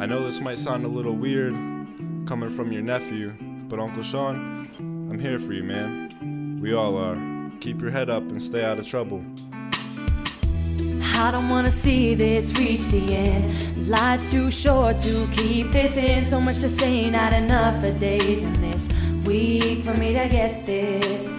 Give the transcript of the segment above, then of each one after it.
I know this might sound a little weird coming from your nephew, but Uncle Sean, I'm here for you, man. We all are. Keep your head up and stay out of trouble. I don't wanna see this reach the end. Life's too short to keep this in. So much to say, not enough of days in this week for me to get this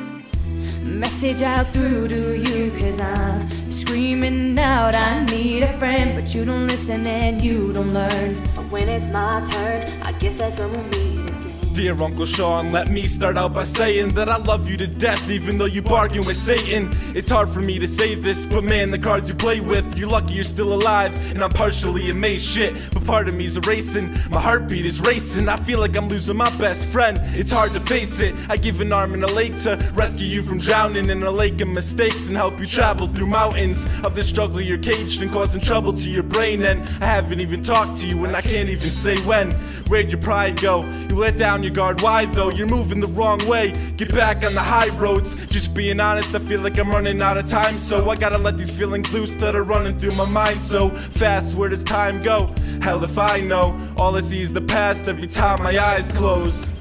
message out through to you. Cause I'm screaming out, I need a friend, but you don't listen and you don't learn. So when it's my turn, I guess that's when we'll meet again. Dear Uncle Sean, let me start out by saying that I love you to death, even though you bargain with Satan. It's hard for me to say this, but man, the cards you play with, you're lucky you're still alive, and I'm partially amazed, shit, but part of me's erasing. My heartbeat is racing, I feel like I'm losing my best friend. It's hard to face it, I give an arm and a leg to rescue you from drowning in a lake of mistakes and help you travel through mountains of the struggle you're caged and causing trouble to your brain. And I haven't even talked to you and I can't even say when. Where'd your pride go? You let down your guard, why though? You're moving the wrong way, get back on the high roads. Just being honest, I feel like I'm running out of time, so I gotta let these feelings loose that are running through my mind so fast. Where does time go? Hell if I know. All I see is the past every time my eyes close.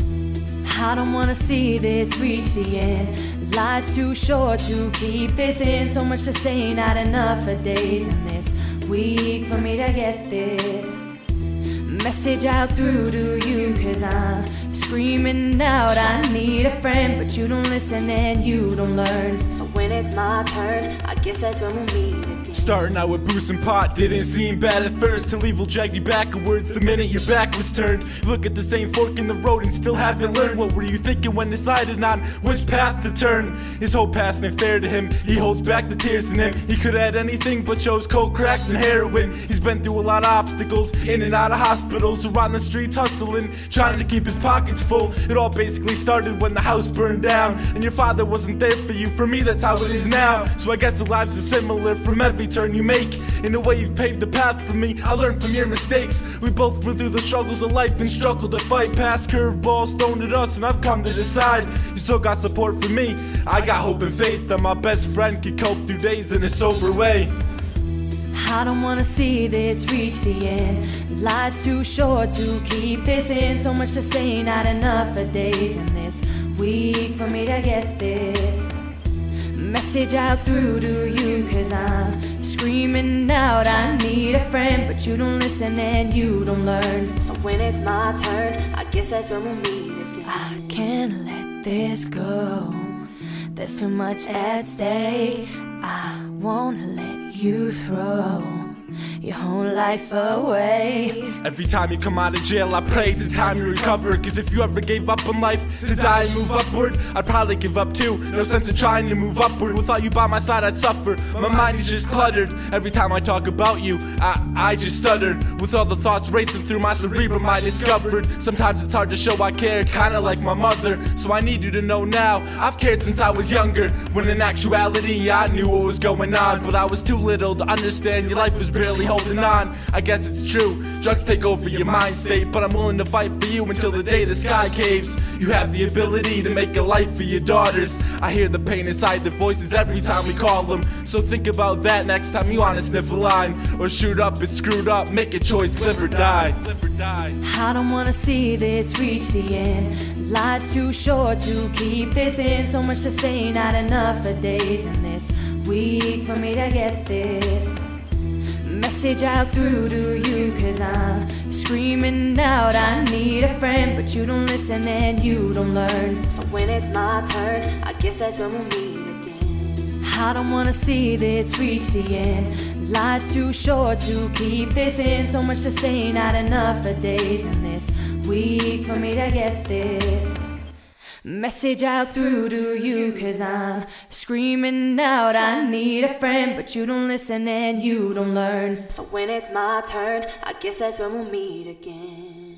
I don't wanna see this reach the end. Life's too short to keep this in. So much to say, not enough of days in this week for me to get this message out through to you. Cause I'm screaming out, I need a friend, but you don't listen and you don't learn. So when it's my turn, I guess that's when we'll meet again. Starting out with booze and pot didn't seem bad at first, till evil dragged you backwards the minute your back was turned. Look at the same fork in the road and still haven't learned. What were you thinking when deciding on which path to turn? His whole past ain't fair to him, he holds back the tears in him. He could've had anything but chose cold, crack, and heroin. He's been through a lot of obstacles, in and out of hospitals, around the streets hustling, trying to keep his pockets full. It all basically started when the house burned down, and your father wasn't there for you. For me, that's how it is now. So I guess the lives are similar from every turn you make. In a way, you've paved the path for me, I learned from your mistakes. We both went through the struggles of life and struggled to fight past curveballs thrown at us, and I've come to decide you still got support for me. I got hope and faith that my best friend can cope through days in a sober way. I don't wanna see this reach the end. Life's too short to keep this in. So much to say, not enough of days in this week for me to get this message out through to you. Cause I'm screaming out, I need a friend, but you don't listen and you don't learn. So when it's my turn, I guess that's when we'll meet again. I can't let this go, there's too much at stake. I won't let you throw your whole life away. Every time you come out of jail, I pray it's time you recover. Cause if you ever gave up on life to die and move upward, I'd probably give up too. No sense in trying to move upward. Without you by my side, I'd suffer. My mind is just cluttered. Every time I talk about you, I just stutter. With all the thoughts racing through my cerebrum, I discovered sometimes it's hard to show I care, kinda like my mother. So I need you to know now, I've cared since I was younger, when in actuality I knew what was going on. But I was too little to understand your life was barely holding on. I guess it's true, drugs take over your mind state, but I'm willing to fight for you until the day the sky caves. You have the ability to make a life for your daughters. I hear the pain inside their voices every time we call them. So think about that next time you wanna sniff a line, or shoot up and screwed up, make a choice, live or die. I don't wanna see this reach the end. Life's too short to keep this in. So much to say, not enough of days in this week for me to get this message out through to you. Cause I'm screaming out, I need a friend, but you don't listen and you don't learn. So when it's my turn, I guess that's when we'll meet again. I don't wanna see this reach the end. Life's too short to keep this in. So much to say, not enough of days in this week for me to get this message out through to you. Cause I'm screaming out, I need a friend, but you don't listen and you don't learn. So when it's my turn, I guess that's when we'll meet again.